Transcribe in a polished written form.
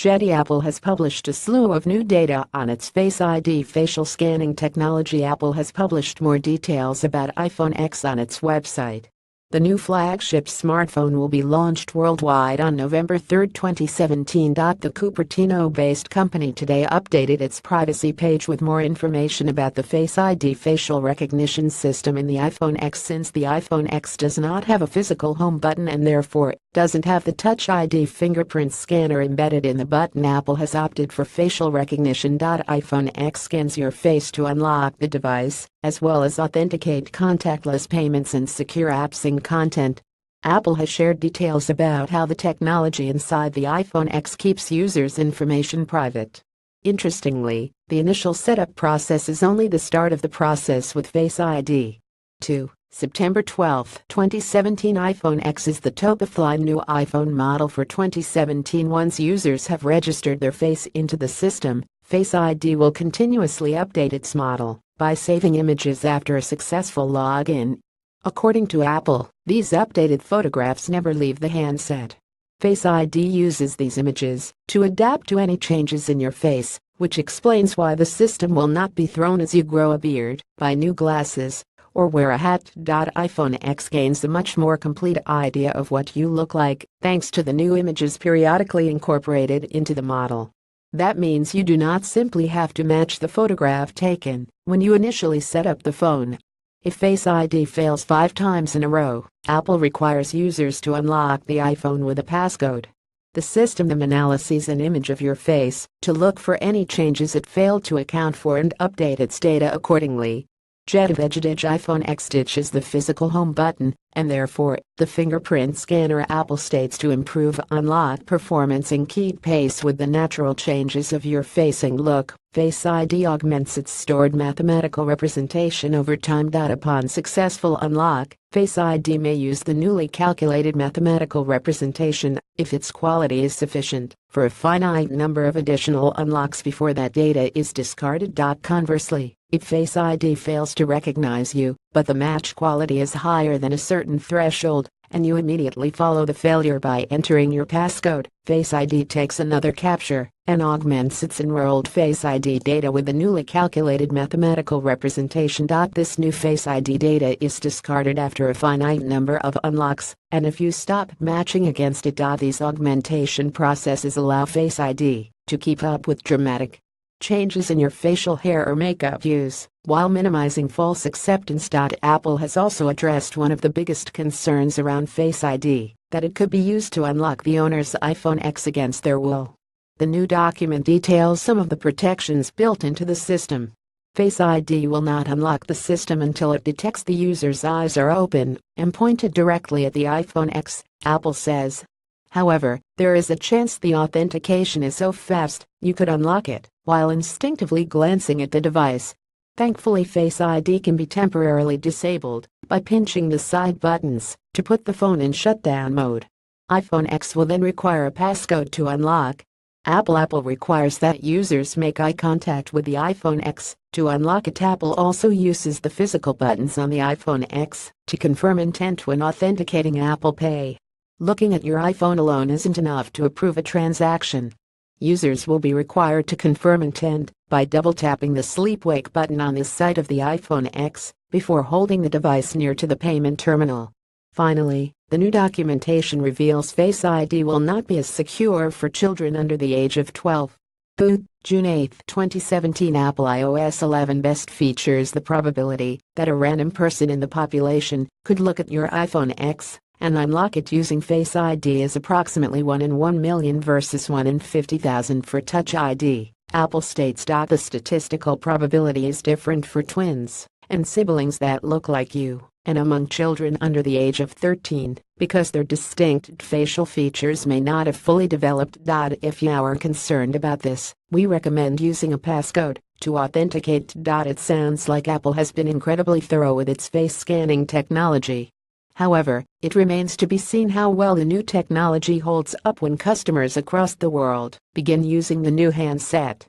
GETTYApple has published a slew of new data on its Face ID facial scanning technology. Apple has published more details about iPhone X on its website. The new flagship smartphone will be launched worldwide on November 3, 2017. The Cupertino-based company today updated its privacy page with more information about the Face ID facial recognition system in the iPhone X. Since the iPhone X does not have a physical home button and therefore doesn't have the Touch ID fingerprint scanner embedded in the button, Apple has opted for facial recognition. iPhone X scans your face to unlock the device, as well as authenticate contactless payments and secure apps and content. Apple has shared details about how the technology inside the iPhone X keeps users' information private. Interestingly, the initial setup process is only the start of the process with Face ID. 2. September 12, 2017. iPhone X is the top-of-the-line new iPhone model for 2017. Once users have registered their face into the system, Face ID will continuously update its model by saving images after a successful login. According to Apple, these updated photographs never leave the handset. Face ID uses these images to adapt to any changes in your face, which explains why the system will not be thrown as you grow a beard, buy new glasses, or wear a hat. iPhone X gains a much more complete idea of what you look like thanks to the new images periodically incorporated into the model. That means you do not simply have to match the photograph taken when you initially set up the phone. If Face ID fails 5 times in a row, Apple requires users to unlock the iPhone with a passcode. The system then analyzes an image of your face to look for any changes it failed to account for and update its data accordingly. GETTYapple iPhone X ditches the physical home button, and therefore, the fingerprint scanner. Apple states to improve unlock performance and keep pace with the natural changes of your facing look. Face ID augments its stored mathematical representation over time. Upon successful unlock, Face ID may use the newly calculated mathematical representation, if its quality is sufficient, for a finite number of additional unlocks before that data is discarded. Conversely, if Face ID fails to recognize you, but the match quality is higher than a certain threshold, and you immediately follow the failure by entering your passcode, Face ID takes another capture and augments its enrolled Face ID data with the newly calculated mathematical representation. This new Face ID data is discarded after a finite number of unlocks, and if you stop matching against it. These augmentation processes allow Face ID to keep up with dramatic changes in your facial hair or makeup use, while minimizing false acceptance. Apple has also addressed one of the biggest concerns around Face ID, that it could be used to unlock the owner's iPhone X against their will. The new document details some of the protections built into the system. Face ID will not unlock the system until it detects the user's eyes are open and pointed directly at the iPhone X, Apple says. However, there is a chance the authentication is so fast, you could unlock it while instinctively glancing at the device. Thankfully, Face ID can be temporarily disabled by pinching the side buttons to put the phone in shutdown mode. iPhone X will then require a passcode to unlock. Apple requires that users make eye contact with the iPhone X to unlock it. Apple also uses the physical buttons on the iPhone X to confirm intent when authenticating Apple Pay. Looking at your iPhone alone isn't enough to approve a transaction. Users will be required to confirm intent by double-tapping the sleep-wake button on the side of the iPhone X before holding the device near to the payment terminal. Finally, the new documentation reveals Face ID will not be as secure for children under the age of 12. June 8, 2017. Apple iOS 11 best features the probability that a random person in the population could look at your iPhone X and unlock it using Face ID is approximately 1 in 1 million versus 1 in 50,000 for Touch ID. Apple states the statistical probability is different for twins and siblings that look like you, and among children under the age of 13, because their distinct facial features may not have fully developed. If you are concerned about this, we recommend using a passcode to authenticate. It sounds like Apple has been incredibly thorough with its face scanning technology. However, it remains to be seen how well the new technology holds up when customers across the world begin using the new handset.